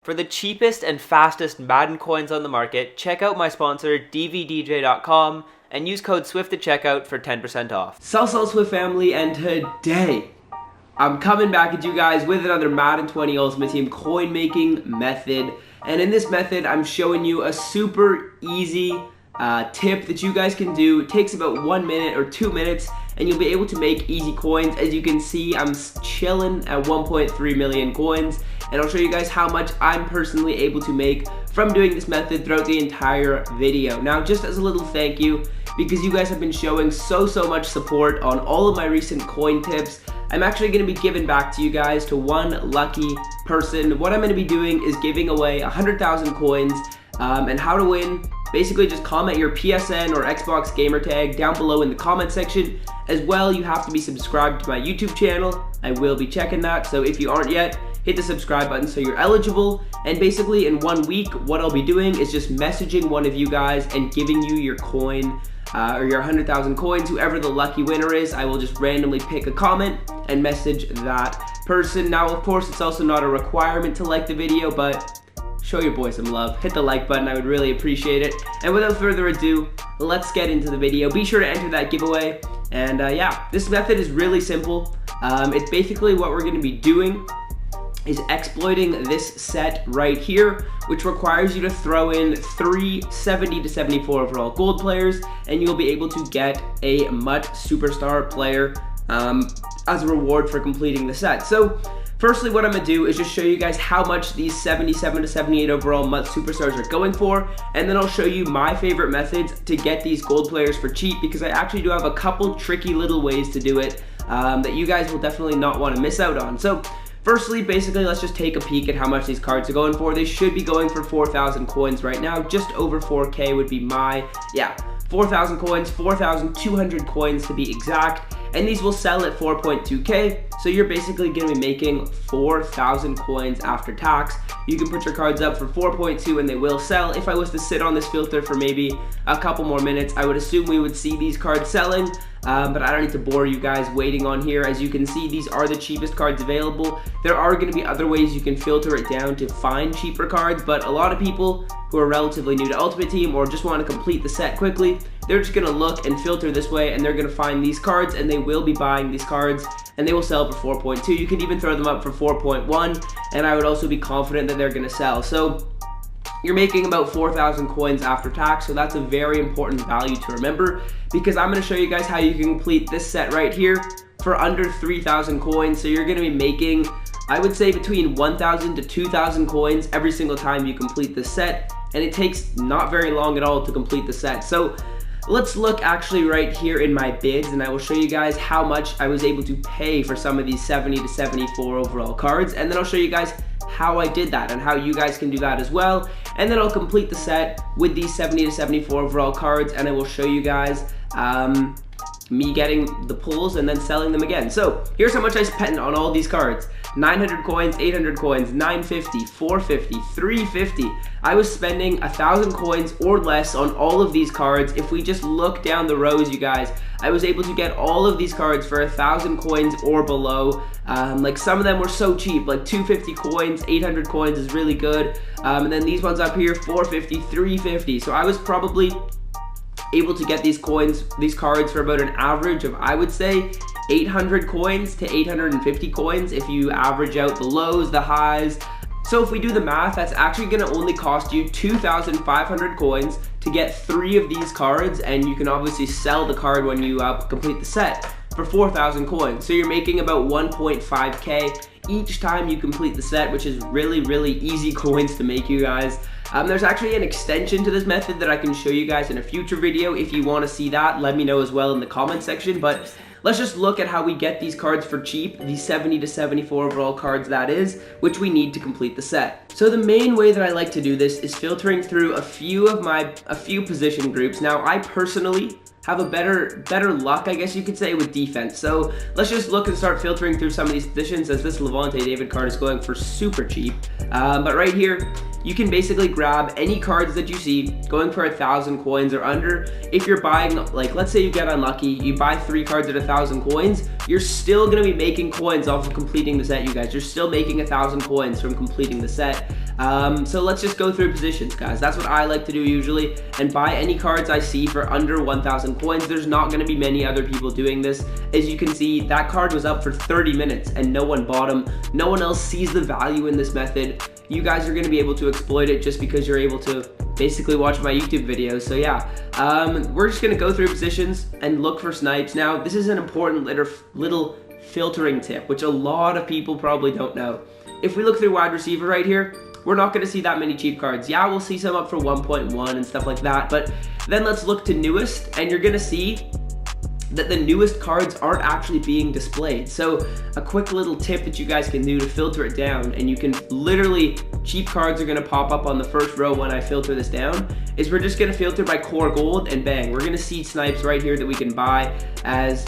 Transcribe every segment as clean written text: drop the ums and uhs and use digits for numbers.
For the cheapest and fastest Madden coins on the market, check out my sponsor dvdj.com and use code SWIFT at checkout for 10% off. So Swift family, and today I'm coming back at you guys with another Madden 20 Ultimate Team coin making method. And in this method, I'm showing you a super easy tip that you guys can do. It takes about 1 minute or 2 minutes, and you'll be able to make easy coins. As you can see, I'm chilling at 1.3 million coins, and I'll show you guys how much I'm personally able to make from doing this method throughout the entire video. Now, just as a little thank you, because you guys have been showing so much support on all of my recent coin tips, I'm actually going to be giving back to you guys, to one lucky person. What I'm going to be doing is giving away 100,000 coins, and how to win. Basically, just comment your PSN or Xbox gamer tag down below in the comment section. As well, you have to be subscribed to my YouTube channel. I will be checking that, so if you aren't yet, hit the subscribe button so you're eligible. And basically, in 1 week, what I'll be doing is just messaging one of you guys and giving you your coin, or your 100,000 coins. Whoever the lucky winner is, I will just randomly pick a comment and message that person. Now, of course, it's also not a requirement to like the video, but show your boy some love. Hit the like button, I would really appreciate it. And without further ado, let's get into the video. Be sure to enter that giveaway. And yeah, this method is really simple. It's basically what we're gonna be doing is exploiting this set right here, which requires you to throw in 3 70 to 74 overall gold players, and you'll be able to get a MUT superstar player as a reward for completing the set. So firstly, what I'm gonna do is just show you guys how much these 77 to 78 overall MUT superstars are going for, and then I'll show you my favorite methods to get these gold players for cheap, because I actually do have a couple tricky little ways to do it that you guys will definitely not want to miss out on. So firstly, basically, let's just take a peek at how much these cards are going for. They should be going for 4,000 coins right now. Just over 4K would be my, 4,000 coins, 4,200 coins to be exact. And these will sell at 4.2K, so you're basically going to be making 4,000 coins after tax. You can put your cards up for 4.2 and they will sell. If I was to sit on this filter for maybe a couple more minutes, I would assume we would see these cards selling, but I don't need to bore you guys waiting on here. As you can see, these are the cheapest cards available. There are going to be other ways you can filter it down to find cheaper cards, but a lot of people who are relatively new to Ultimate Team or just want to complete the set quickly, they're just going to look and filter this way, and they're going to find these cards, and they will be buying these cards, and they will sell for 4.2. You can even throw them up for 4.1, and I would also be confident that they're going to sell. So you're making about 4,000 coins after tax, so that's a very important value to remember, because I'm going to show you guys how you can complete this set right here for under 3,000 coins. So you're going to be making, I would say, between 1,000 to 2,000 coins every single time you complete this set, and it takes not very long at all to complete the set. So let's look actually right here in my bids, and I will show you guys how much I was able to pay for some of these 70 to 74 overall cards, and then I'll show you guys how I did that and how you guys can do that as well. And then I'll complete the set with these 70 to 74 overall cards, and I will show you guys me getting the pulls and then selling them again. So here's how much I spent on all these cards: 900 coins, 800 coins, 950, 450, 350. I was spending 1,000 coins or less on all of these cards. If we just look down the rows, you guys, I was able to get all of these cards for 1,000 coins or below. Like some of them were so cheap, like 250 coins, 800 coins is really good. And then these ones up here, 450, 350. So I was probably able to get these cards for about an average of, I would say, 800 coins to 850 coins if you average out the lows, the highs. So if we do the math, that's actually going to only cost you 2,500 coins to get 3 of these cards, and you can obviously sell the card when you complete the set for 4,000 coins. So you're making about 1.5K each time you complete the set, which is really easy coins to make, you guys. There's actually an extension to this method that I can show you guys in a future video. If you want to see that, let me know as well in the comment section. But let's just look at how we get these cards for cheap, these 70 to 74 overall cards, that is, which we need to complete the set. So the main way that I like to do this is filtering through a few position groups. Now, I personally have a better luck, I guess you could say, with defense. So let's just look and start filtering through some of these positions, as this Levante David card is going for super cheap. But right here, you can basically grab any cards that you see going for 1,000 coins or under. If you're buying, like, let's say you get unlucky, you buy 3 cards at 1,000 coins, you're still gonna be making coins off of completing the set, you guys. You're still making 1,000 coins from completing the set. So let's just go through positions, guys. That's what I like to do usually, and buy any cards I see for under 1,000 coins. There's not going to be many other people doing this. As you can see, that card was up for 30 minutes and no one bought them. No one else sees the value in this method. You guys are going to be able to exploit it just because you're able to basically watch my YouTube videos. So yeah, we're just going to go through positions and look for snipes. Now, this is an important little filtering tip, which a lot of people probably don't know. If we look through wide receiver right here, we're not going to see that many cheap cards. Yeah, we'll see some up for 1.1 and stuff like that, but then let's look to newest, and you're going to see that the newest cards aren't actually being displayed. So a quick little tip that you guys can do to filter it down, and you can literally, cheap cards are going to pop up on the first row when I filter this down, is we're just going to filter by core gold, and bang, we're going to see snipes right here that we can buy. As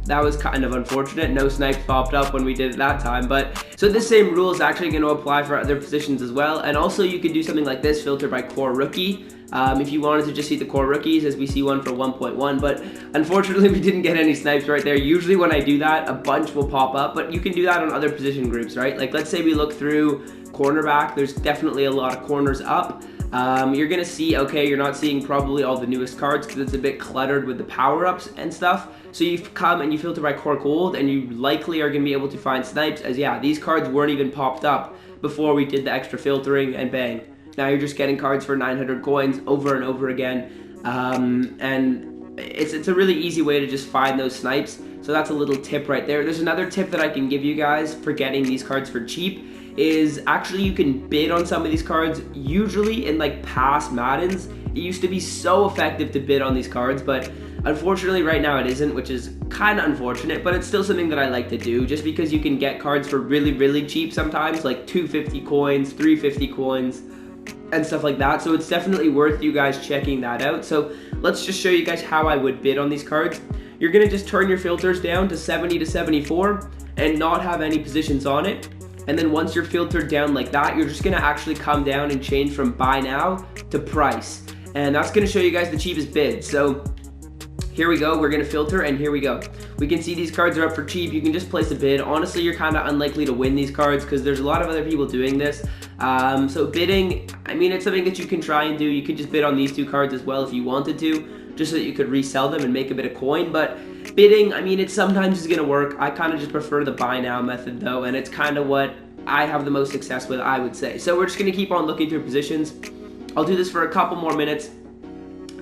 that was kind of unfortunate. No snipes popped up when we did it that time. But so this same rule is actually going to apply for other positions as well. And also you could do something like this, filter by core rookie. If you wanted to just see the core rookies, as we see one for 1.1, but unfortunately we didn't get any snipes right there. Usually when I do that, a bunch will pop up, but you can do that on other position groups, right? Like let's say we look through cornerback, there's definitely a lot of corners up. You're gonna see, okay, you're not seeing probably all the newest cards because it's a bit cluttered with the power-ups and stuff. So you come and you filter by core gold, and you likely are gonna be able to find snipes, as yeah, these cards weren't even popped up before we did the extra filtering, and bang. Now you're just getting cards for 900 coins over and over again. And it's a really easy way to just find those snipes. So that's a little tip right there. There's another tip that I can give you guys for getting these cards for cheap, is actually you can bid on some of these cards. Usually in like past Maddens, it used to be so effective to bid on these cards, but unfortunately right now it isn't, which is kind of unfortunate, but it's still something that I like to do, just because you can get cards for really, really cheap sometimes, like 250 coins, 350 coins, and stuff like that. So it's definitely worth you guys checking that out. So let's just show you guys how I would bid on these cards. You're gonna just turn your filters down to 70 to 74 and not have any positions on it. And then once you're filtered down like that, you're just gonna actually come down and change from buy now to price. And that's gonna show you guys the cheapest bid. So here we go, we're gonna filter, and here we go. We can see these cards are up for cheap. You can just place a bid. Honestly, you're kind of unlikely to win these cards because there's a lot of other people doing this. So bidding, I mean, it's something that you can try and do. You could just bid on these two cards as well if you wanted to, just so that you could resell them and make a bit of coin. But bidding, I mean, it sometimes is gonna work. I kind of just prefer the buy now method though, and it's kind of what I have the most success with, I would say. So we're just gonna keep on looking through positions. I'll do this for a couple more minutes,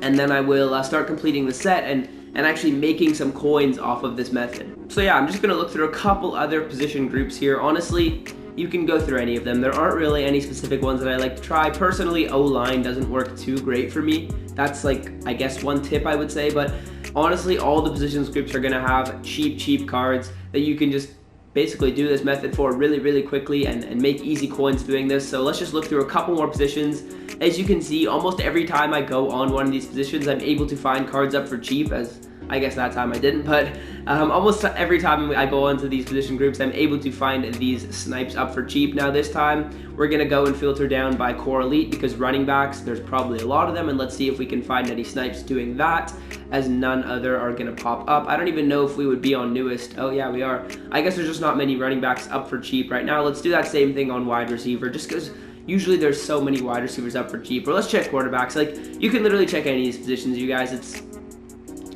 and then I will start completing the set and actually making some coins off of this method. So yeah, I'm just gonna look through a couple other position groups here. Honestly, you can go through any of them. There aren't really any specific ones that I like to try. Personally, O-line doesn't work too great for me. That's like, I guess, one tip I would say, but honestly, all the positions groups are gonna have cheap cards that you can just basically do this method for really, really quickly and make easy coins doing this. So let's just look through a couple more positions. As you can see, almost every time I go on one of these positions, I'm able to find cards up for cheap, as I guess that time I didn't, but almost every time I go onto these position groups, I'm able to find these snipes up for cheap. Now this time, we're gonna go and filter down by core elite, because running backs, there's probably a lot of them, and let's see if we can find any snipes doing that, as none other are gonna pop up. I don't even know if we would be on newest. Oh yeah, we are. I guess there's just not many running backs up for cheap right now. Let's do that same thing on wide receiver, just because usually there's so many wide receivers up for cheap. Or let's check quarterbacks. Like, you can literally check any of these positions, you guys.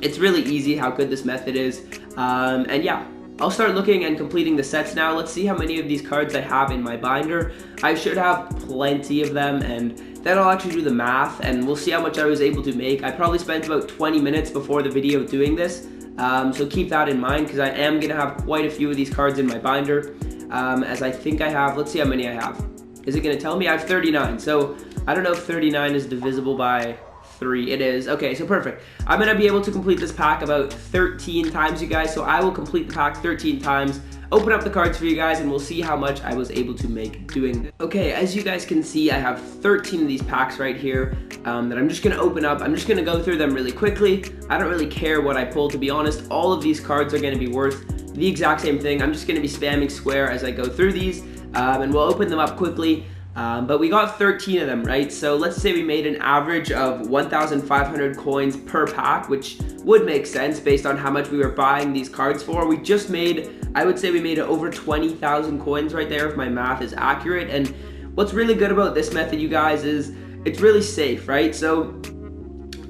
It's really easy how good this method is. And yeah, I'll start looking and completing the sets now. Let's see how many of these cards I have in my binder. I should have plenty of them, and then I'll actually do the math, and we'll see how much I was able to make. I probably spent about 20 minutes before the video doing this, so keep that in mind, because I am gonna have quite a few of these cards in my binder, as I think I have, let's see how many I have. Is it gonna tell me? I have 39, so I don't know if 39 is divisible by 3. It is. Okay, so perfect. I'm gonna be able to complete this pack about 13 times, you guys, so I will complete the pack 13 times, open up the cards for you guys, and we'll see how much I was able to make doing this. Okay, as you guys can see, I have 13 of these packs right here that I'm just gonna open up. I'm just gonna go through them really quickly. I don't really care what I pull, to be honest. All of these cards are gonna be worth the exact same thing. I'm just gonna be spamming square as I go through these, and we'll open them up quickly. But we got 13 of them, right? So let's say we made an average of 1,500 coins per pack, which would make sense based on how much we were buying these cards for. We just made, I would say we made over 20,000 coins right there if my math is accurate. And what's really good about this method, you guys, is it's really safe, right? So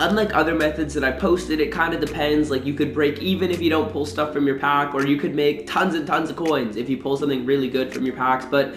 unlike other methods that I posted, it kind of depends. Like, you could break even if you don't pull stuff from your pack, or you could make tons and tons of coins if you pull something really good from your packs. But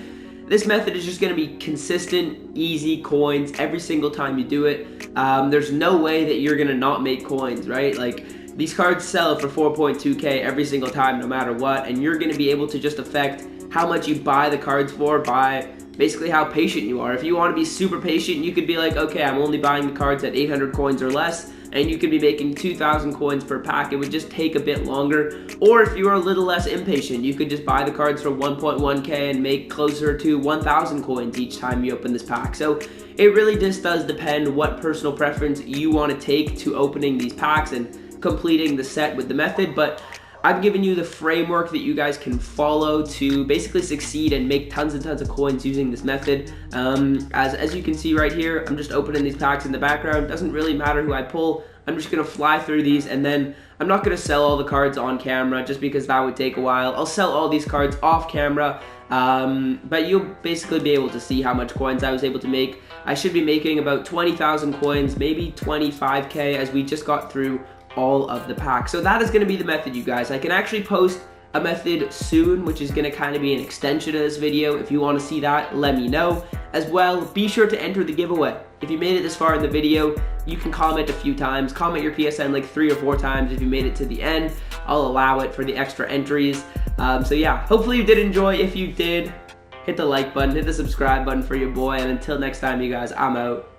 this method is just going to be consistent, easy coins every single time you do it. There's no way that you're going to not make coins, right? Like, these cards sell for 4.2k every single time, no matter what, and you're going to be able to just affect how much you buy the cards for by basically how patient you are. If you want to be super patient, you could be like, okay, I'm only buying the cards at 800 coins or less, and you could be making 2,000 coins per pack. It would just take a bit longer. Or if you are a little less impatient, you could just buy the cards for 1.1k and make closer to 1,000 coins each time you open this pack. So it really just does depend what personal preference you want to take to opening these packs and completing the set with the method. But I've given you the framework that you guys can follow to basically succeed and make tons and tons of coins using this method. As you can see right here, I'm just opening these packs in the background. Doesn't really matter who I pull. I'm just gonna fly through these, and then I'm not gonna sell all the cards on camera just because that would take a while. I'll sell all these cards off camera, but you'll basically be able to see how much coins I was able to make. I should be making about 20,000 coins, maybe 25k, as we just got through all of the packs. So that is going to be the method, you guys. I can actually post a method soon, which is going to kind of be an extension of this video. If you want to see that, let me know. As well, be sure to enter the giveaway. If you made it this far in the video, you can comment a few times. Comment your PSN like 3 or 4 times if you made it to the end. I'll allow it for the extra entries. So yeah, hopefully you did enjoy. If you did, hit the like button, hit the subscribe button for your boy, and until next time, you guys, I'm out.